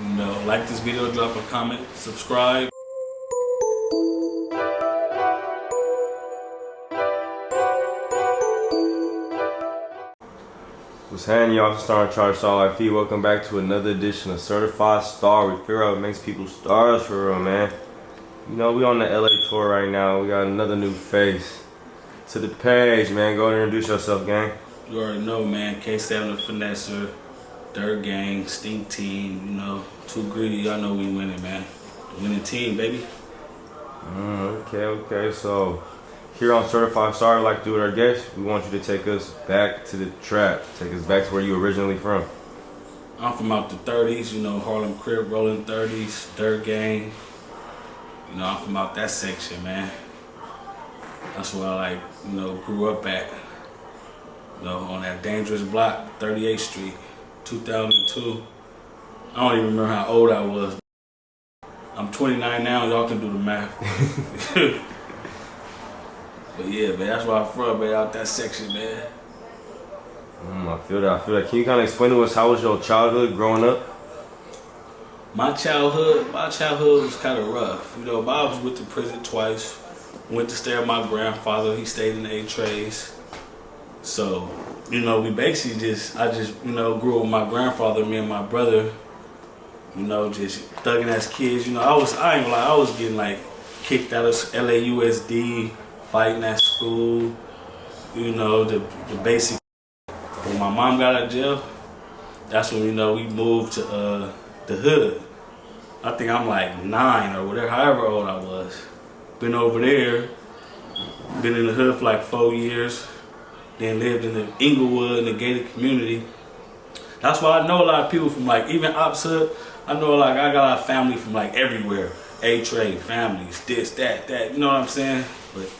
You know, like this video, drop a comment, subscribe. What's happening, y'all? Star Charge Star Life. Welcome back to another edition of Certified Star. We figure out what makes people stars for real, man. You know, we on the LA tour right now. We got another new face to the page, man. Go ahead and introduce yourself, gang. You already know, man. K7TheFinesser, Dirt Gang, Stink Team. You know, too greedy. Y'all know we winning, man. The winning team, baby. Okay. So here on Certified Star, like to do with our guests, we want you to take us back to the trap. Take us back to where you originally from. I'm from out the 30s, you know, Harlem Crib, rolling 30s, Dirt Gang. You know, I'm from out that section, man. That's where I, like, you know, grew up at. You know, on that dangerous block, 38th Street, 2002. I don't even remember how old I was. I'm 29 now, y'all can do the math. But yeah, man, that's where I'm from, man, out that section, man. I feel that. Can you kind of explain to us how was your childhood growing up? My childhood was kind of rough. You know, I was went to prison twice. Went to stay with my grandfather. He stayed in the A-Trays. So, you know, we basically I just, you know, grew up with my grandfather, me and my brother. You know, just thugging as kids. You know, I ain't gonna lie, I was getting like kicked out of LAUSD, fighting at school. You know, the basic. When my mom got out of jail, that's when, you know, we moved to the hood. I think I'm like 9 or whatever, however old I was. Been over there, been in the hood for like 4 years. Then lived in the Inglewood, in the gated community. That's why I know a lot of people from like, even Ops Hood, I know like I got a lot of family from like everywhere. A-Trade, families, this, that, you know what I'm saying? But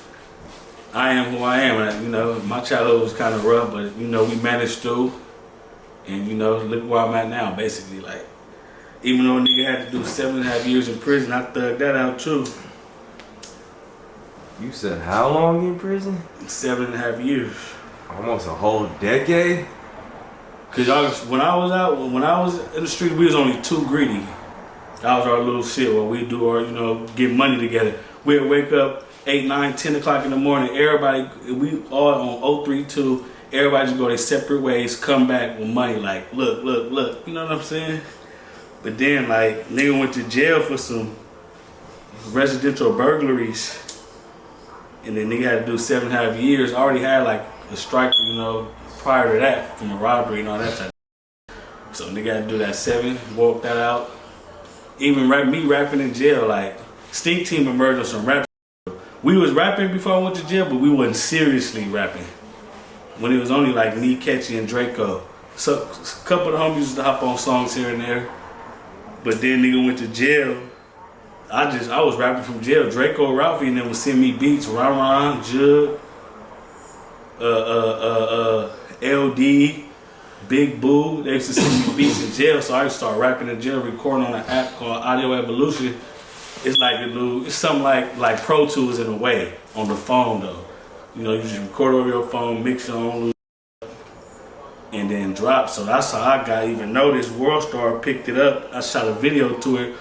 I am who I am, and you know, my childhood was kind of rough, but you know, we managed through. And you know, look where I'm at now, basically. Like, even though a nigga had to do 7.5 years in prison, I thugged that out too. You said how long in prison? 7.5 years. Almost a whole decade? Cause when I was in the street, we was only too greedy. That was our little shit where we do our, you know, get money together. We'd wake up 8, 9, 10 o'clock in the morning. Everybody, we all on 032. Everybody just go their separate ways, come back with money like, look. You know what I'm saying? But then, like, nigga went to jail for some residential burglaries. And then nigga had to do 7.5 years. I already had, like, a strike, you know, prior to that from a robbery and all that type of stuff. So nigga had to do that 7, walk that out. Even me rapping in jail, like, Stink Team emerged on some rap. We was rapping before I went to jail, but we wasn't seriously rapping. When it was only like me, Catchy, and Drakeo. So a couple of the homies used to hop on songs here and there. But then nigga went to jail. I was rapping from jail. Drakeo, Ralphie, and then would send me beats. Ron, Jug, LD, Big Boo. They used to send me beats in jail, so I used to start rapping in jail, recording on an app called Audio Evolution. It's like it's something like Pro Tools in a way, on the phone though. You know, you just record over your phone, mix your own, and then drop. So that's how I got even noticed. Worldstar picked it up. I shot a video to it.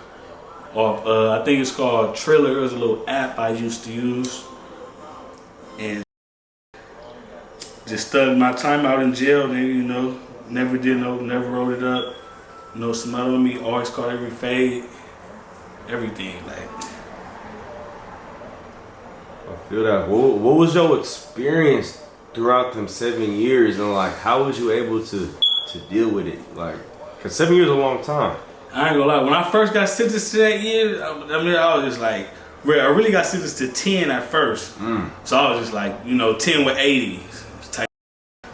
Off, I think it's called Triller. It was a little app I used to use. And just stuck my time out in jail. Then, you know, never wrote it up. No smell on me. Always caught every fade. Everything, like. I feel that. What was your experience throughout them 7 years, and like how was you able to deal with it? Like, cause 7 years is a long time. I ain't gonna lie. When I first got sentenced to that year, I was just like, I really got sentenced to 10 at first. So I was just like, you know, 10 with 80.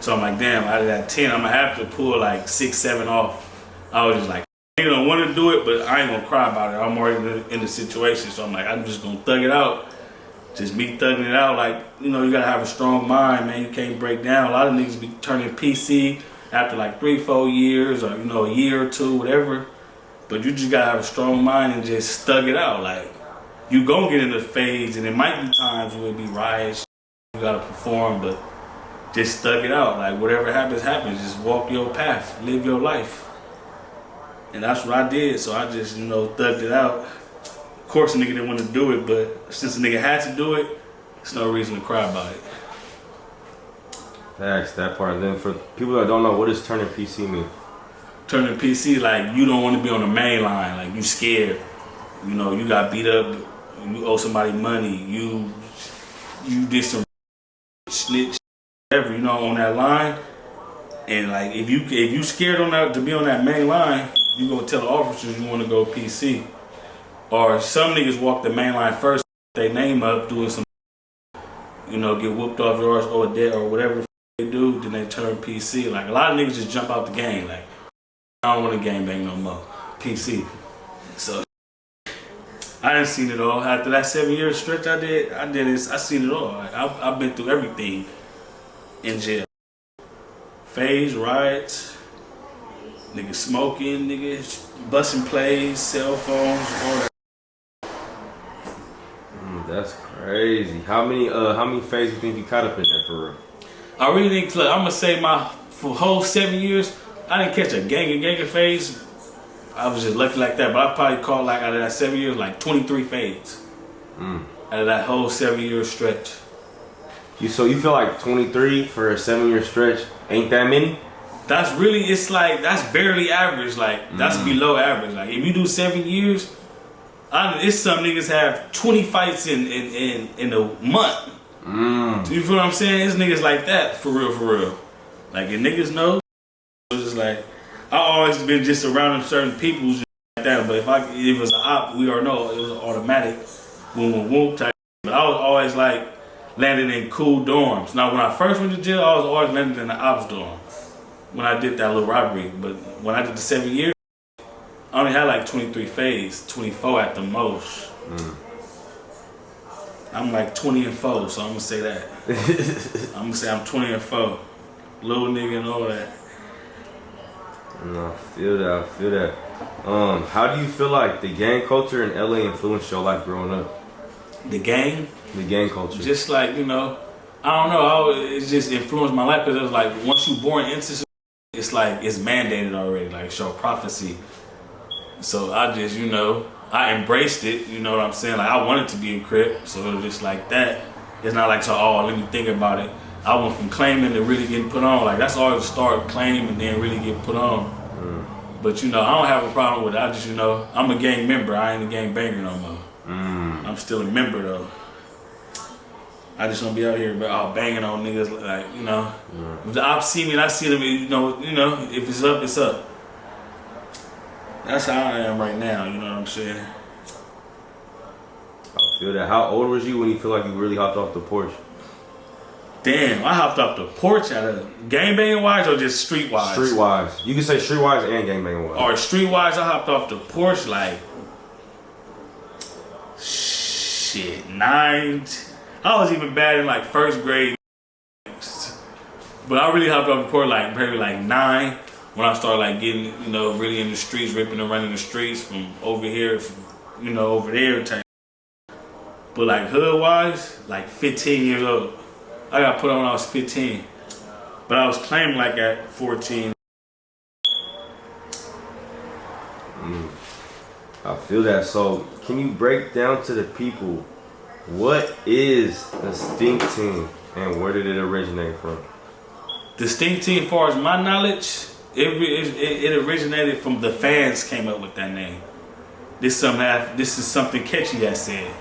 So I'm like, damn, out of that 10, I'm gonna have to pull like 6, 7 off. I was just like, I don't want to do it, but I ain't gonna cry about it. I'm already in the situation, so I'm like, I'm just gonna thug it out. Just me thugging it out, like, you know, you gotta have a strong mind, man. You can't break down. A lot of niggas be turning PC after like 3, 4 years, or, you know, a year or 2, whatever. But you just gotta have a strong mind and just thug it out. Like, you gon' get into phase, and it might be times where it be riots, you gotta perform, but just thug it out. Like, whatever happens, happens. Just walk your path, live your life. And that's what I did. So I just, thugged it out. Of course, a nigga didn't want to do it, but since a nigga had to do it, there's no reason to cry about it. Facts, that part. And then for people that don't know, what does turning PC mean? Turning PC, like, you don't want to be on the main line. Like, you scared. You got beat up. You owe somebody money. You did some snitch, whatever, on that line. And, like, if you scared to be on that main line, you gonna tell the officers you want to go PC. Or some niggas walk the main line first, their name up, doing some, get whooped off yours or dead or whatever they do, then they turn PC. Like, a lot of niggas just jump out the game. Like, I don't want to gangbang no more. PC. So I done seen it all. After that 7-year stretch I did it. I seen it all. Like, I've been through everything in jail. Phase, riots, niggas smoking, niggas busting plays, cell phones, all that. That's crazy. How many phases you think you caught up in there for real? I really think, look, I'm gonna say for whole 7 years, I didn't catch a gang phase. I was just lucky like that, but I probably caught, like, out of that 7 years, like 23 fades. Out of that whole 7-year stretch. So you feel like 23 for a 7-year stretch ain't that many? That's barely average. Like, that's below average. Like, if you do 7 years, it's some niggas have 20 fights in a month. You feel what I'm saying? It's niggas like that, for real. Like, if niggas know, it's just like, I always been just around certain people just like that. But if it was an op, we already know it was an automatic whoop type. But I was always like landing in cool dorms. Now, when I first went to jail, I was always landing in the ops dorm when I did that little robbery. But when I did the 7 years, I only had like 23 fades, 24 at the most. I'm like 20 and 4, so I'm gonna say that. I'm gonna say I'm 20 and 4. Little nigga and all that. No, I feel that. How do you feel like the gang culture in LA influenced your life growing up? The gang culture. Just like, I don't know, it just influenced my life because it was like, once you're born into something, it's like, it's mandated already, like, it's your prophecy. So I just, I embraced it, you know what I'm saying? Like, I wanted to be a Crip, so it was just like that. It's not like, let me think about it. I went from claiming to really getting put on. Like, that's always the start, claim and then really get put on. But, I don't have a problem with it. I just, I'm a gang member. I ain't a gang banger no more. I'm still a member, though. I just don't be out here banging on niggas, like, If the ops see me and I see them, if it's up, it's up. That's how I am right now, you know what I'm saying? I feel that. How old was you when you feel like you really hopped off the porch? Damn, I hopped off the porch out of gangbanging wise or just street wise? Street wise. You can say street wise and gangbanging wise. Or street wise, I hopped off the porch like 9. I was even bad in like first grade. But I really hopped off the porch like maybe like 9 when I started like getting, really in the streets, ripping and running the streets from over here, over there type. But like hood wise, like 15 years old. I got put on when I was 15. But I was claiming like at 14. I feel that. So can you break down to the people, what is the Stink Team and where did it originate from? The Stink Team, as far as my knowledge, it originated from the fans came up with that name. This is something Ketchy had said.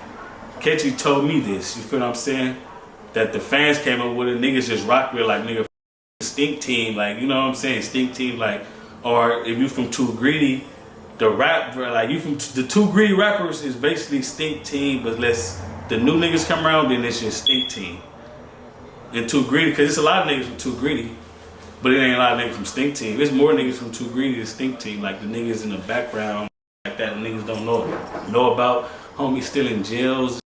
Ketchy told me this, you feel what I'm saying? That the fans came up with it, niggas just rock with like, nigga, Stink Team, like, you know what I'm saying? Stink Team, like, or if you from Too Greedy, the Too Greedy rappers is basically Stink Team, but the new niggas come around, then it's just Stink Team. And Too Greedy, because it's a lot of niggas from Too Greedy, but it ain't a lot of niggas from Stink Team. There's more niggas from Too Greedy than Stink Team, like the niggas in the background, like that the niggas don't know about. Homies still in jails.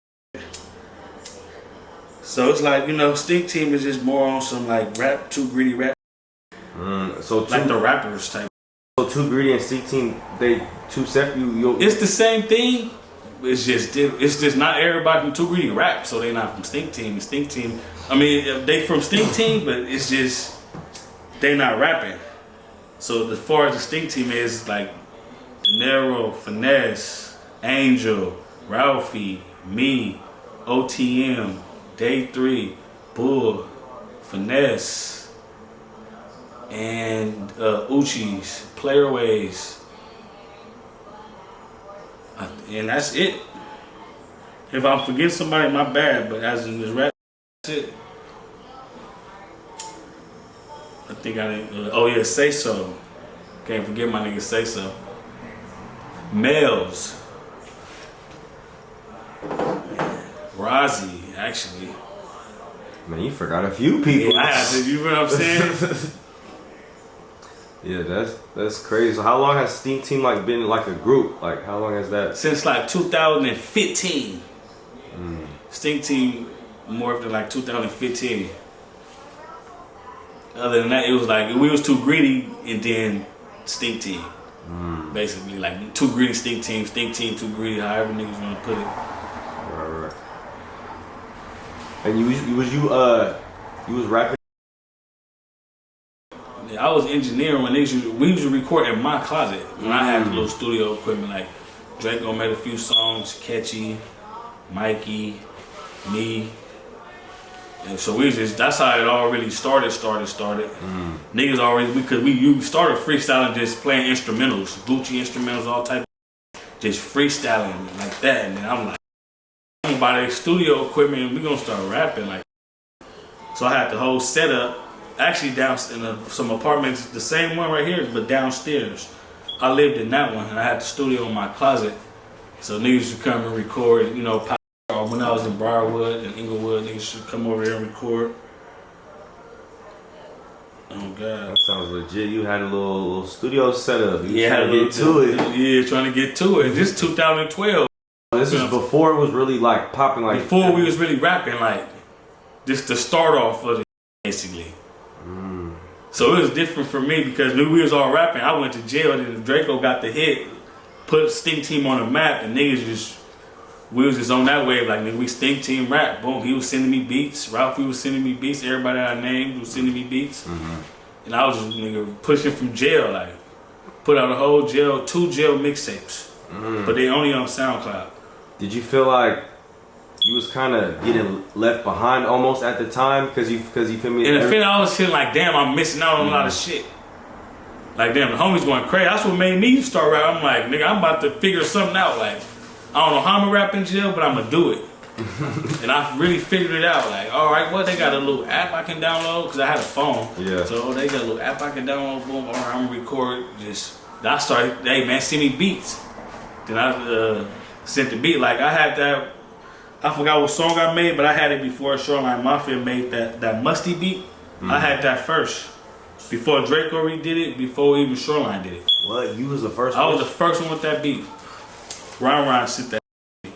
So it's like, Stink Team is just more on some like rap, Too Greedy rap. Like the rappers type. So Too Greedy and Stink Team, they two separate? It's the same thing. It's just not everybody from Too Greedy rap, so they not from Stink Team. Stink Team, I mean, they from Stink Team, but it's just they not rapping. So as far as the Stink Team is like, De Niro, Finesse, Angel, Ralphie, me, OTM, Day 3, Bull, Finesse, and Uchis, Playerways. And that's it. If I'm forgetting somebody, my bad, but as in this rap, that's it. I think I didn't. Oh yeah, Say So. Can't forget my nigga Say So. Males. Rozzy, actually. Man, you forgot a few people. Yeah, I had to, you know what I'm saying? Yeah, that's crazy. So how long has Stink Team like been like a group? Like how long has that? Since like 2015. Stink Team morphed in like 2015. Other than that, it was like we was too greedy, and then Stink Team. Basically, like too greedy Stink Team too greedy, however niggas wanna put it. Right. And you was rapping. Yeah, I was engineering when we used to record in my closet when I had the little studio equipment. Like Drakeo made a few songs, Catchy, Mikey, me. And so that's how it all really started. Niggas already, you started freestyling, just playing instrumentals, Gucci instrumentals, all type of just freestyling like that. And then I'm like, I'm gonna buy the studio equipment and we gonna start rapping like. So I had the whole setup, actually down in some apartments, the same one right here, but downstairs. I lived in that one and I had the studio in my closet. So niggas would come and record, you know, when I was in Briarwood and Inglewood, niggas should come over here and record. Oh God. That sounds legit. You had a little studio setup. You Yeah, trying to get to it. Yeah, trying to get to it. This 2012. This is before it was really like popping like. Before we was really rapping, like just the start off of it, basically. So it was different for me because we was all rapping. I went to jail and Drakeo got the hit, put Stink Team on the map, and niggas we was just on that wave, like nigga, we Stink Team rap. Boom, he was sending me beats. Ralphie was sending me beats. Everybody that I named was sending me beats. And I was just nigga pushing from jail, like put out a whole two jail mixtapes, but they only on SoundCloud. Did you feel like you was kind of getting left behind almost at the time because you feel me? And the feeling I was feeling like, damn, I'm missing out on a lot of shit. Like damn, the homies going crazy. That's what made me start rapping. I'm like, nigga, I'm about to figure something out. Like I don't know how I'm gonna rap in jail, but I'm gonna do it. And I really figured it out. Like, all right, well, they got a little app I can download because I had a phone. Yeah. So they got a little app I can download. Boom, all right, I'm gonna record. I started. Hey man, send me beats. Then I sent the beat. Like I had that. I forgot what song I made, but I had it before Shoreline Mafia made that Musty beat. I had that first. Before Drakeo redid it, before even Shoreline did it. What? You was the first one? I one? was the first one with that beat. Ron sent that beat.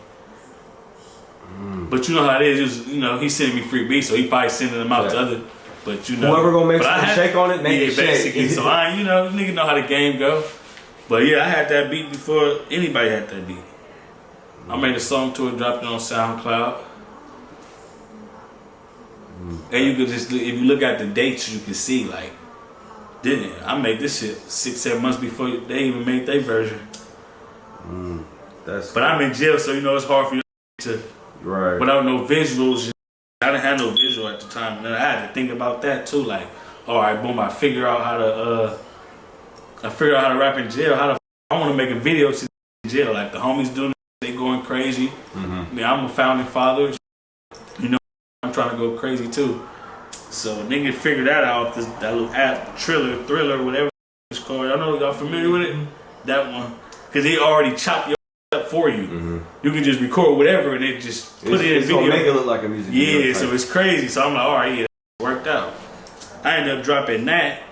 But you know how it is, he sending me free beats, so he probably sending them out to other, but whoever gonna make some shake on it, make it shake. Basically. So nigga know how the game go. But yeah, I had that beat before anybody had that beat. I made a song to it, dropped it on SoundCloud. And you could just, if you look at the dates, you can see like, I made this shit 6-7 months before they even made their version. But I'm in jail, so it's hard for you to, without no visuals. I didn't have no visual at the time, and I had to think about that too. Like, all right, boom, I figure out how to rap in jail. I want to make a video to in jail, like the homies doing. They going crazy. I mean, I'm a founding father. I'm trying to go crazy too. So nigga figured that out. That little app, Thriller, whatever it's called. I know y'all familiar with it. That one, because they already chopped your up for you. You can just record whatever and it just put it in video. Gonna make it look like a music video. Yeah, so it's crazy. So I'm like, all right, yeah, it worked out. I ended up dropping that.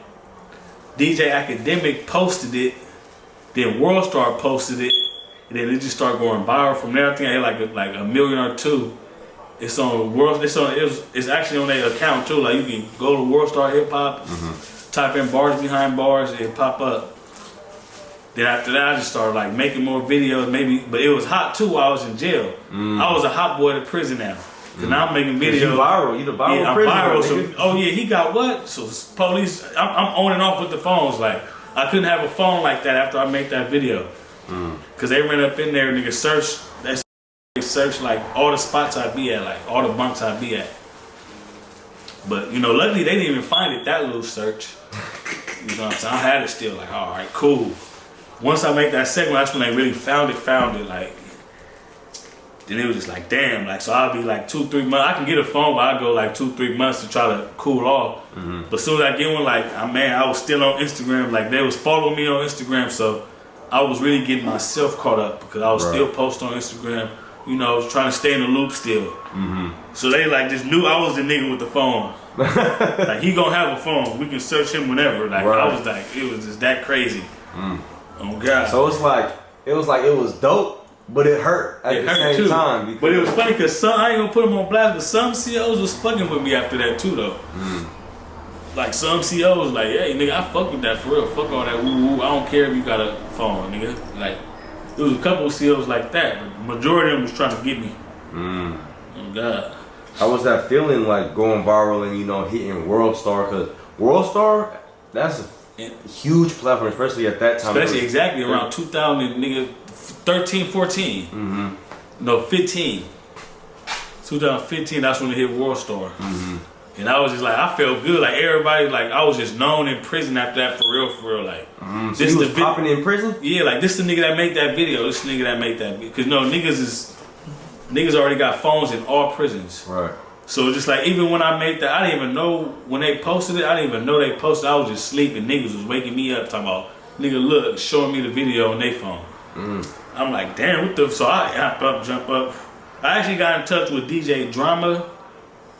DJ Academic posted it. Then Worldstar posted it. And then it just started going viral from there. I think I had like a million or two. It's on it's actually on their account too. Like you can go to Worldstar Hip Hop, type in bars behind bars, and it pop up. Then after that, I just started like making more videos, but it was hot too while I was in jail. I was a hot boy to prison now. So now I'm making videos. You viral, you the viral yeah, I'm prisoner. viral. So, he got what? So police, I'm on and off with the phones. Like I couldn't have a phone like that after I made that video. Cause they ran up in there, nigga, they searched like all the spots I be at, like all the bunks I be at. But you know, luckily they didn't even find it that little search. You know what I'm saying? I had it still, like, all right, cool. Once I make that second one, that's when they really found it, like. Then it was just like, damn, like, so I'll be like 2-3 months. I can get a phone, but I go like 2-3 months to try to cool off. But as soon as I get one, like, I was still on Instagram. Like, they was following me on Instagram, so I was really getting myself caught up because I was still posting on Instagram. You know, I was trying to stay in the loop still. So they like just knew I was the nigga with the phone. Like, he gonna have a phone. We can search him whenever. Like, I was like, it was just that crazy. Oh God. So it was dope. But it hurt at the same time. But it was funny because I ain't gonna put them on blast, but some CEOs was fucking with me after that too, though. Like, some CEOs like, hey, nigga, I fuck with that for real. Fuck all that woo-woo. I don't care if you got a phone, nigga. Like, there was a couple of CEOs like that, but the majority of them was trying to get me. Oh, God. How was that feeling, like, going viral and, you know, hitting Worldstar? Because Worldstar, that's a huge platform, especially at that time. Especially exactly around 2000, nigga. 13, 14. No, 15. 2015, that's when it hit Worldstar. And I was just like, I felt good. Like, everybody, like, I was just known in prison after that, for real. Like, so you was popping in prison? Yeah, like, this the nigga that made that video. This the nigga that made that video. Because, no, niggas already got phones in all prisons. Right. So, just like, even when I made that, I didn't even know, when they posted it, I didn't even know they posted it. I was just sleeping. Niggas was waking me up, talking about, nigga, look, showing me the video on their phone. I'm like, damn, what the? So I hop up, jump up. I actually got in touch with DJ Drama,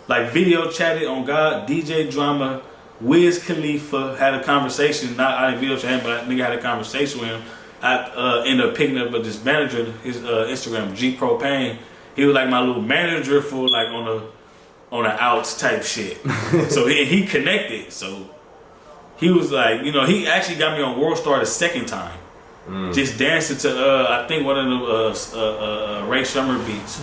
like video chatted on God. DJ Drama, Wiz Khalifa had a conversation. I didn't video chat him, but nigga had a conversation with him. I ended up picking up with this manager, his Instagram, G Propane. He was like my little manager for like on the outs type shit. So he connected. So he was like, you know, he actually got me on Worldstar the second time. Just dancing to I think one of the Ray Summer beats.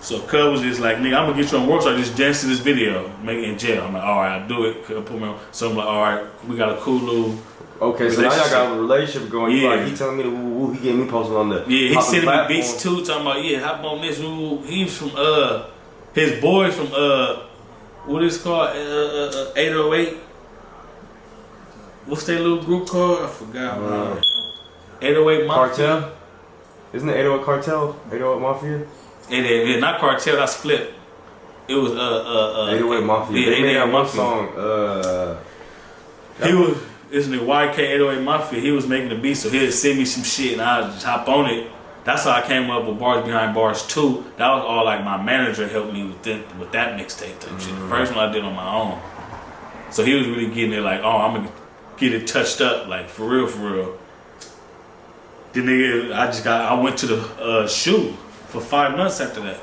So Cub was just like, nigga, I'm gonna get you on Worldstar, just dance to this video, make it in jail. I'm like, alright, I'll do it. Put me on. So I'm like, alright, we got a cool little so now y'all got a relationship going. Yeah. Like, he telling me the woo, he getting me posted on the he sending me beats too, talking about, yeah, hop on this. He's from his boys from what is it called? 808. What's their little group called? I forgot. 808 Mafia. Cartel? Isn't it 808 Cartel? 808 Mafia? It not Cartel, that's Flip. It was 808 Mafia. Yeah, they made that one Mafia. song. He was, isn't it YK 808 Mafia? He was making the beat, so he'd send me some shit and I'd just hop on it. That's how I came up with Bars Behind Bars 2. That was all like my manager helped me with that mixtape type shit. The first one I did on my own. So he was really getting it like, oh, I'm gonna get it touched up, like for real. Then nigga, I went to the shoe for 5 months after that.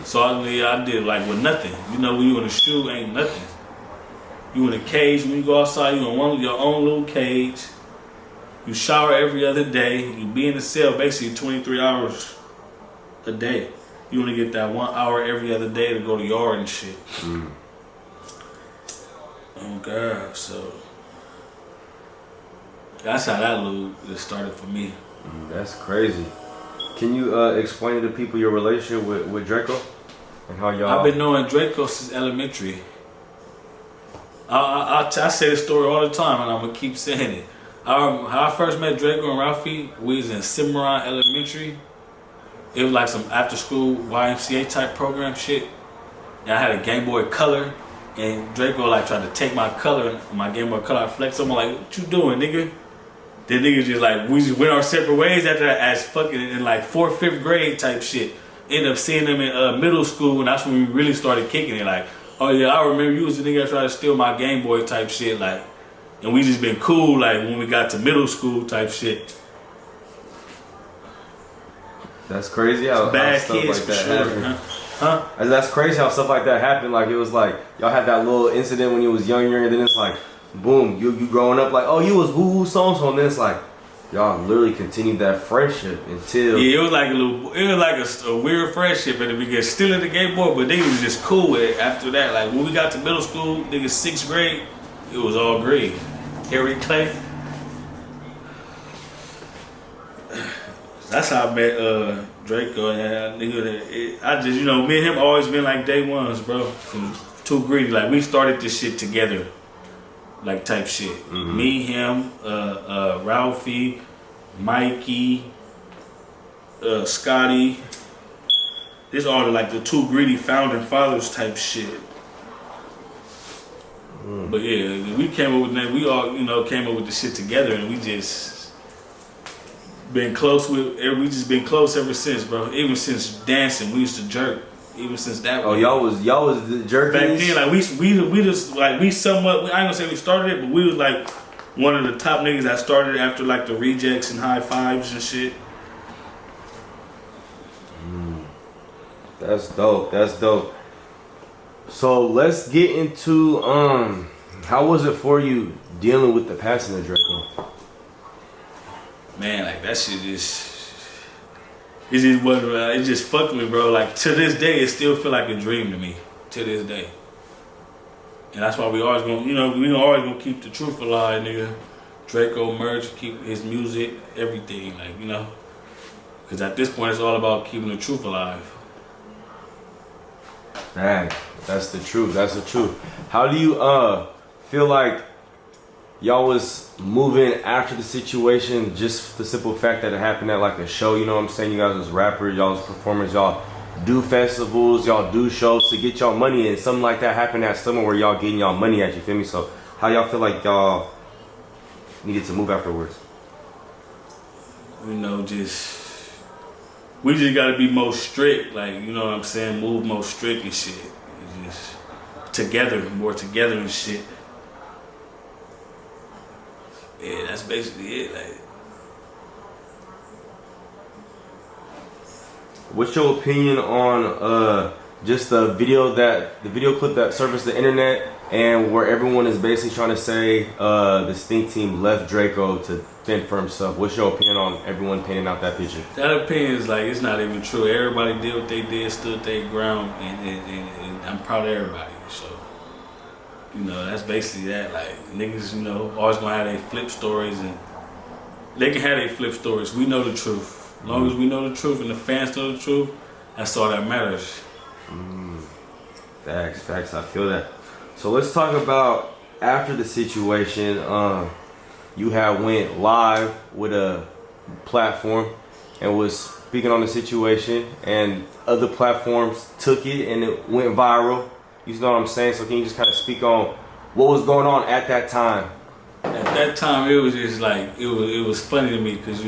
So I did like with nothing. You know, when you in a shoe, ain't nothing. You in a cage. When you go outside, you in your own little cage. You shower every other day. You be in the cell basically 23 hours a day. You only get that 1 hour every other day to go to yard and shit. Oh God, so that's how that little just started for me. That's crazy. Can you explain to the people your relationship with Draco and how y'all? I've been knowing Draco since elementary. I say this story all the time, and I'm gonna keep saying it. How I first met Draco and Ralphie, we was in Cimarron Elementary. It was like some after school YMCA type program shit. And I had a Game Boy Color, and Draco like tried to take my color, my Game Boy Color. I flexed him, I'm like, what you doing, nigga? Then niggas just like, we just went our separate ways after that as fucking in like 4th, 5th grade type shit. Ended up seeing them in middle school, and that's when we really started kicking it. Like, oh yeah, I remember you was the nigga that tried to steal my Game Boy type shit. Like, and we just been cool like when we got to middle school type shit. That's crazy how stuff like that happened. Huh? That's crazy how stuff like that happened. Like, it was like y'all had that little incident when you was younger, and then it's like, boom, you growing up like, oh, you was woo so, and then it's like y'all literally continued that friendship until it was like a weird friendship at the beginning, still in the Game Boy, but they was just cool with it after that. Like when we got to middle school, niggas 6th grade, it was all great. Harry Clay. That's how I met Draco. And I just, me and him always been like day ones, bro. From Too Greedy. Like, we started this shit together. Like, type shit. Mm-hmm. Me, him, Ralphie, Mikey, Scotty. This all the Too Greedy founding fathers type shit. But yeah, we came up with that. We all, came up with the shit together, and we just been close we just been close ever since, bro. Even since dancing, we used to jerk. Even since that. Oh, y'all was jerking back then. Like we just we somewhat. I ain't gonna say we started it, but we was like one of the top niggas that started after like the Rejects and High Fives and shit. That's dope. That's dope. So let's get into how was it for you dealing with the passing of Draco? Man, like that shit it just fucked me, bro. Like to this day, it still feel like a dream to me. To this day, and that's why we always gonna, we always gonna keep the truth alive, nigga. Draco merch, keep his music, everything, because at this point, it's all about keeping the truth alive. Man, that's the truth. That's the truth. How do you feel like y'all was moving after the situation? Just the simple fact that it happened at like a show. You know what I'm saying? You guys was rappers, y'all was performers, y'all do festivals, y'all do shows to get y'all money, and something like that happened at somewhere where y'all getting y'all money at. You feel me? So how y'all feel like y'all needed to move afterwards? We just gotta be more strict, you know what I'm saying? Move more strict and shit. Just more together and shit. Yeah, that's basically it. What's your opinion on just the video clip that surfaced the internet, and where everyone is basically trying to say the Stink Team left Draco to fend for himself? What's your opinion on everyone painting out that picture? That opinion is it's not even true. Everybody did what they did, stood their ground, and I'm proud of everybody. So, that's basically that. Niggas, always gonna have their flip stories, and they can have their flip stories. We know the truth. As long as we know the truth and the fans know the truth, that's all that matters. Facts, I feel that. So let's talk about after the situation. You had went live with a platform and was speaking on the situation, and other platforms took it and it went viral. You know what I'm saying? So can you just kind of speak on what was going on at that time? At that time, it was just it was funny to me because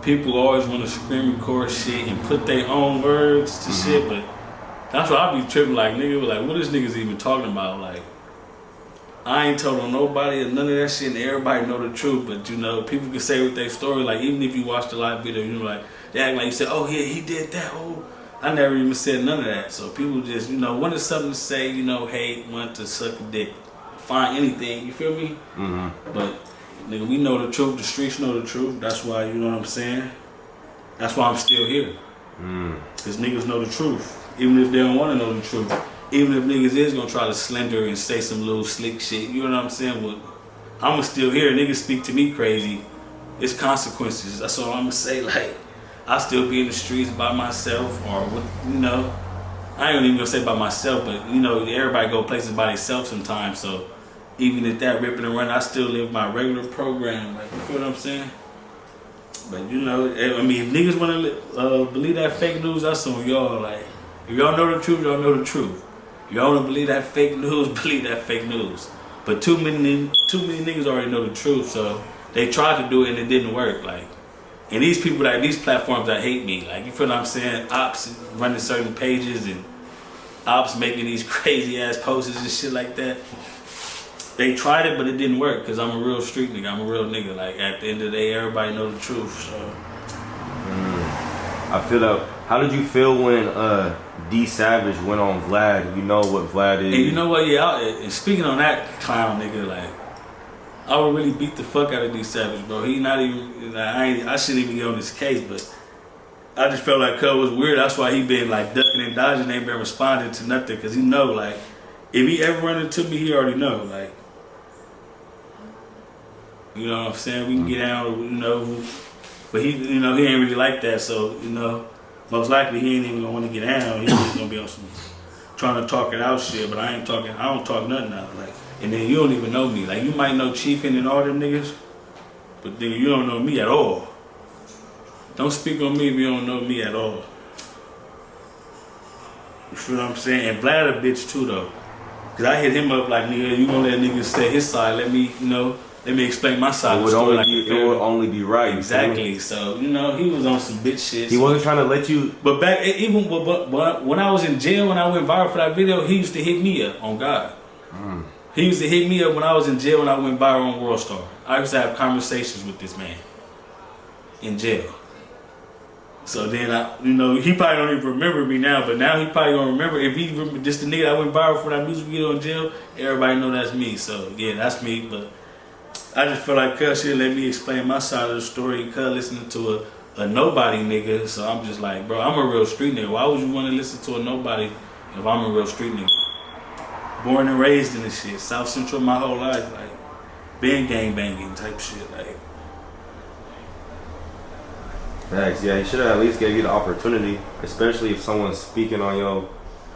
people always want to scream record shit and put their own words to shit, but that's why I be tripping nigga, what is niggas even talking about? I ain't told on nobody or none of that shit, and everybody know the truth, but people can say with their story, even if you watch the live video, they act like you said, oh yeah, he did that, I never even said none of that. So people just, wanted something to say, hate, want to suck a dick, find anything, you feel me? But nigga, we know the truth, the streets know the truth, that's why, you know what I'm saying? That's why I'm still here. Because niggas know the truth, even if they don't want to know the truth. Even if niggas is gonna try to slender and say some little slick shit, you know what I'm saying? But I'ma still hear niggas speak to me crazy. It's consequences. That's all I'ma say. I still be in the streets by myself, or I ain't even gonna say by myself, but everybody go places by themselves sometimes. So even at that ripping and running, I still live my regular program. You feel what I'm saying? But if niggas wanna believe that fake news, that's on y'all. If y'all know the truth, y'all know the truth. Y'all don't believe that fake news, believe that fake news. But too many niggas already know the truth, so they tried to do it and it didn't work. And these people, these platforms that hate me, you feel what I'm saying? Ops running certain pages and ops making these crazy ass posts and shit like that. They tried it, but it didn't work because I'm a real street nigga. I'm a real nigga. At the end of the day, everybody know the truth. So I feel that. How did you feel when D Savage went on Vlad? You know what Vlad is. And you know what? Yeah. And speaking on that clown nigga, I would really beat the fuck out of D Savage, bro. He not even. I shouldn't even get on this case, but I just felt like Cub was weird. That's why he been ducking and dodging, ain't been responding to nothing, because he know if he ever run into me, he already know you know what I'm saying? We can get down, But he, you know, he ain't really like that. So, you know, most likely he ain't even gonna want to get down. He's just gonna be on some trying to talk it out shit. But I ain't talking. I don't talk nothing out. Like, and then you don't even know me. Like, you might know Chiefin and all them niggas, but then you don't know me at all. Don't speak on me if you don't know me at all. You feel what I'm saying? And Vlad a bitch too though. Cause I hit him up like, nigga, you gonna let niggas say his side, let me, you know, let me explain my side of the story. It would only be right. Exactly. So, you know, he was on some bitch shit. He wasn't trying to let you. But but when I was in jail, when I went viral for that video, he used to hit me up on God. He used to hit me up when I was in jail when I went viral on Worldstar. I used to have conversations with this man in jail. So then you know, he probably don't even remember me now, but now he probably gonna remember. If he remember just the nigga that went viral for that music video in jail, everybody know that's me. So yeah, that's me. But I just feel like cuz should let me explain my side of the story. Cuz listening to a nobody nigga, so I'm just like, bro, I'm a real street nigga. Why would you want to listen to a nobody if I'm a real street nigga? Born and raised in this shit, South Central my whole life, like been gang banging type shit, like. Facts, yeah, he should have at least gave you the opportunity, especially if someone's speaking on your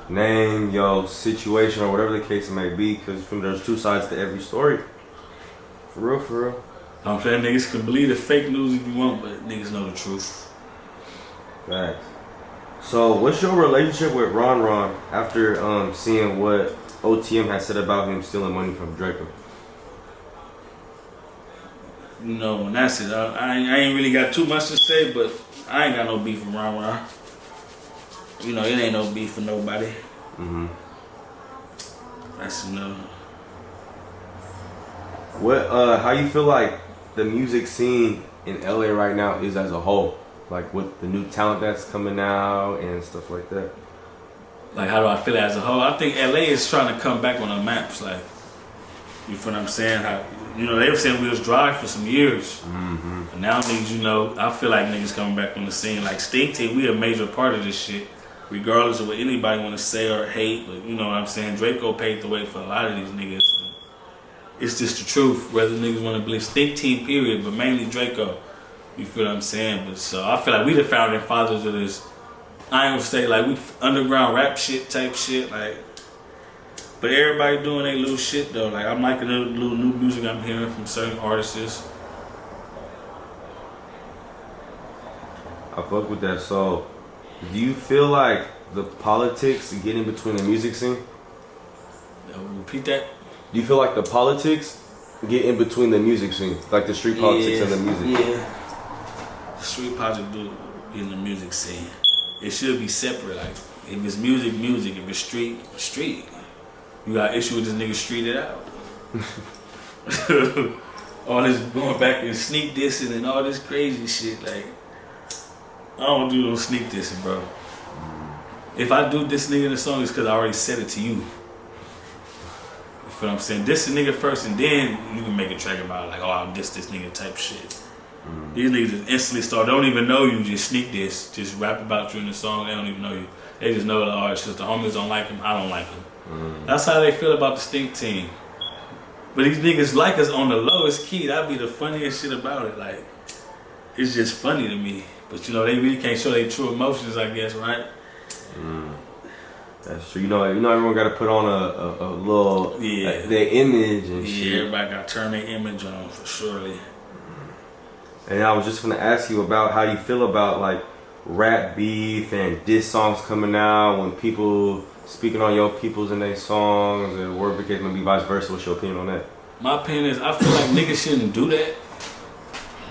name, your situation, or whatever the case may be, because there's two sides to every story. For real, for real. I'm saying niggas can believe the fake news if you want, but niggas know the truth. Facts. So, what's your relationship with Ron after seeing what OTM had said about him stealing money from Drakeo? You know, and that's it. I ain't really got too much to say, but I ain't got no beef with Ron. You know, it ain't no beef for nobody. That's enough. What? How you feel like the music scene in LA right now is as a whole? Like with the new talent that's coming out and stuff like that. Like, how do I feel as a whole? I think LA is trying to come back on the maps. Like, you feel what I'm saying? How, you know, they were saying we was dry for some years. And now niggas, you know, I feel like niggas coming back on the scene. Like Stink Team, we a major part of this shit, regardless of what anybody want to say or hate. But you know what I'm saying? Drakeo paved the way for a lot of these niggas. It's just the truth, whether niggas want to believe Stink Team, period, but mainly Drakeo. You feel what I'm saying? But so I feel like we the founding fathers of this. I ain't gonna say like we underground rap shit type shit, like. But everybody doing their little shit though. Like I'm liking the little new music I'm hearing from certain artists. I fuck with that. So, do you feel like the politics get in between the music scene? Repeat that. Do you feel like the politics get in between the music scene, like the street politics and the music? Yeah. The street politics do in the music scene. It should be separate. Like if it's music, music. If it's street, street. You got issue with this nigga street it out. All this going back and sneak dissing and all this crazy shit. Like, I don't do no sneak dissing, bro. If I do diss nigga in the song, it's because I already said it to you. You feel what I'm saying? Diss the nigga first and then you can make a track about it. Like, oh, I'll diss this nigga type shit. These niggas just instantly start, they don't even know you, just sneak diss. Just rap about you in the song, they don't even know you. They just know that, oh, it's just the homies don't like him, I don't like him. That's how they feel about the Stink Team. But these niggas like us on the lowest key. That'd be the funniest shit about it. Like, it's just funny to me. But you know, they really can't show their true emotions, I guess, right? That's true. You know, everyone got to put on a little their image and shit. Everybody got to turn their image on for surely. And I was just gonna ask you about how you feel about like rap beef and diss songs coming out when people speaking on your peoples in their songs and word the case may be vice versa. What's your opinion on that? My opinion is I feel like niggas shouldn't do that.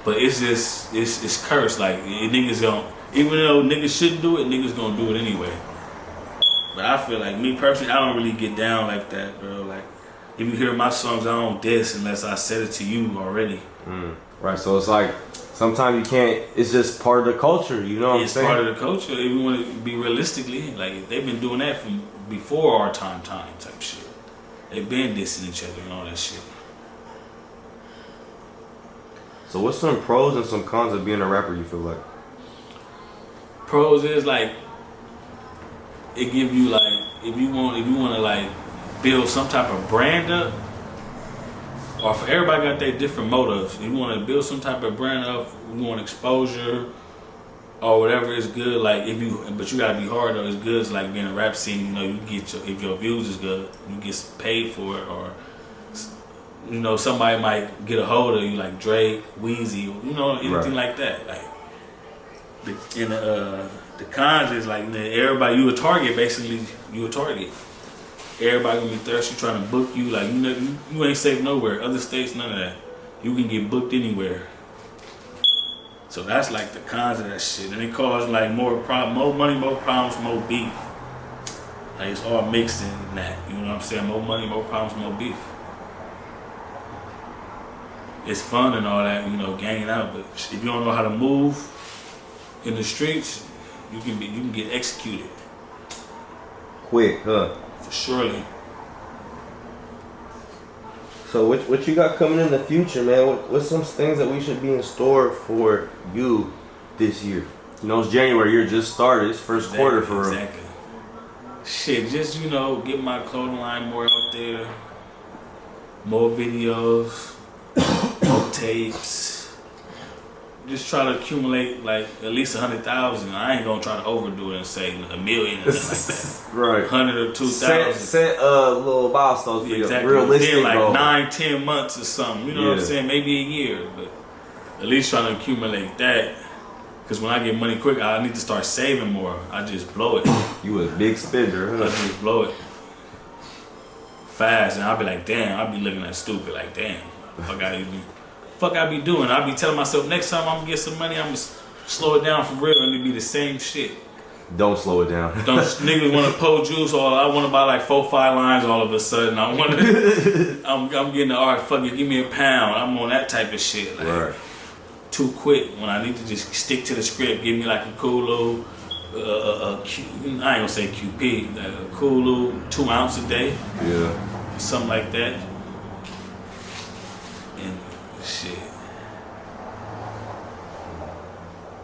But it's just, it's cursed. Like, niggas gon', even though niggas shouldn't do it, niggas gonna do it anyway. But I feel like, me personally, I don't really get down like that, bro. Like, if you hear my songs, I don't diss unless I said it to you already. Right, so it's like, sometimes you can't, it's just part of the culture, you know what I'm saying? It's part of the culture. If you want to be realistically, like, they've been doing that from before our time type shit. They've been dissing each other and all that shit. So what's some pros and some cons of being a rapper, you feel like? Pros is like, it give you like, if you want to like build some type of brand up, or for everybody got their different motives. You want to build some type of brand up, you want exposure, or whatever is good. Like but you gotta be hard though. It's good. It's like being a rap scene. You know, you get if your views is good, you get paid for it, or you know somebody might get a hold of you, like Drake, Weezy, you know, anything like that. Like the cons is like everybody you a target. Basically, you a target. Everybody gonna be thirsty trying to book you. Like you ain't safe nowhere. Other states, none of that. You can get booked anywhere. So that's like the cons of that shit, and it causes like more money, more problems, more beef. Like it's all mixed in that. You know what I'm saying? More money, more problems, more beef. It's fun and all that, you know, ganging out, but if you don't know how to move in the streets, you can get executed. Quick, huh? For surely. So what you got coming in the future, man? What's some things that we should be in store for you this year? You know, it's January. You're just started. It's first quarter for real. Exactly. Shit, just you know, get my clothing line more out there, more videos, more tapes. Just try to accumulate like at least 100,000. I ain't gonna try to overdo it and say $1 million or something like that. Right. 100 or 2,000. Set little milestones for exactly. you. Realistic then like goal. 9-10 months or something. You know what I'm saying? Maybe a year, but at least trying to accumulate that. Because when I get money quick, I need to start saving more. I just blow it. You a big spender, huh? I just blow it fast, and I'll be like, damn. I'll be looking at stupid, like, damn. Fuck I be doing. I be telling myself next time I'm gonna get some money, I'm gonna slow it down for real, and it be the same shit. Don't slow it down. Don't niggas want to pull juice, or I want to buy like 4-5 lines all of a sudden. I'm getting the alright. Fuck it, give me a pound. I'm on that type of shit. Like, right. Too quick when I need to just stick to the script. Give me like a cool little, I ain't gonna say QP, like a cool little 2 ounce a day. Yeah. Something like that. And shit.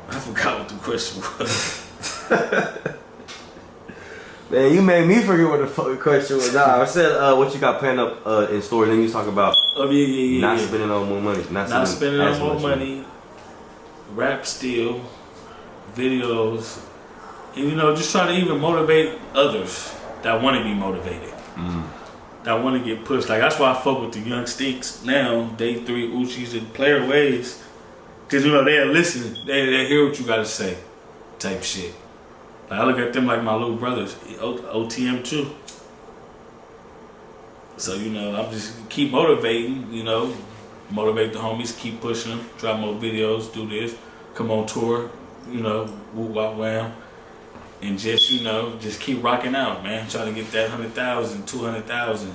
I forgot what the question was. Man, you made me forget what the fucking question was. Nah, I said what you got planned up in store, and then you talk about not spending on more money. Not spending on more money. Rap still, videos, and you know, just try to even motivate others that want to be motivated. That want to get pushed. Like that's why I fuck with the young stinks now, Day 3 Uchis and Player Ways. Cause you know they'll listen, they hear what you gotta say, type shit. Like I look at them like my little brothers, OTM too. So you know, I'm just keep motivating. You know, motivate the homies, keep pushing them, drop more videos, do this, come on tour. You know, woo wop wham, and just you know, just keep rocking out, man. Try to get that 100,000, 200,000.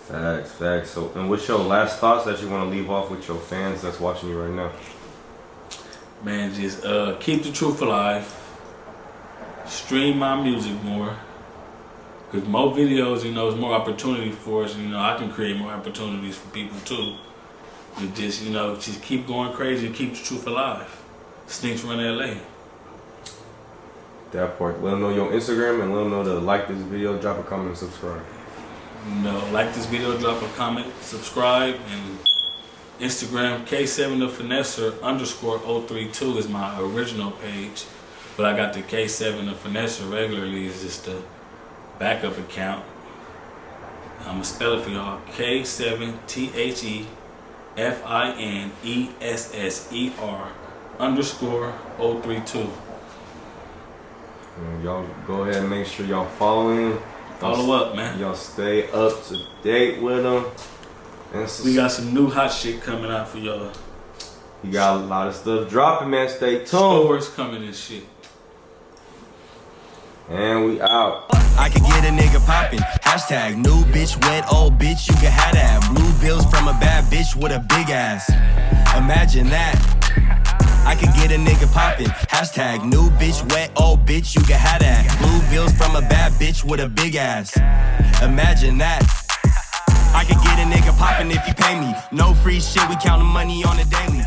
Facts. So, and what's your last thoughts that you want to leave off with your fans that's watching you right now? Man, just keep the truth alive. Stream my music more. Because more videos, you know, is more opportunity for us. You know, I can create more opportunities for people too. And just, you know, just keep going crazy and keep the truth alive. Stinks run LA. That part. Let them know your Instagram and let them know to like this video, drop a comment, and subscribe. You know, like this video, drop a comment, subscribe, and Instagram K7TheFinesser _032 is my original page, but I got the K7TheFinesser regularly is just the backup account. I'm gonna spell it for y'all: K7TheFinesser _032. Y'all go ahead and make sure y'all following. Follow up, man. Y'all stay up to date with them. And we got some new hot shit coming out for y'all. You got a lot of stuff dropping, man. Stay tuned. Stores coming and shit. And we out. I can get a nigga poppin'. Hashtag new bitch, wet old bitch. You can have that. Blue bills from a bad bitch with a big ass. Imagine that. I can get a nigga poppin'. Hashtag new bitch, wet old bitch. You can have that. Blue bills from a bad bitch with a big ass. Imagine that. I can get a nigga poppin' if you pay me. No free shit, we countin' money on the daily.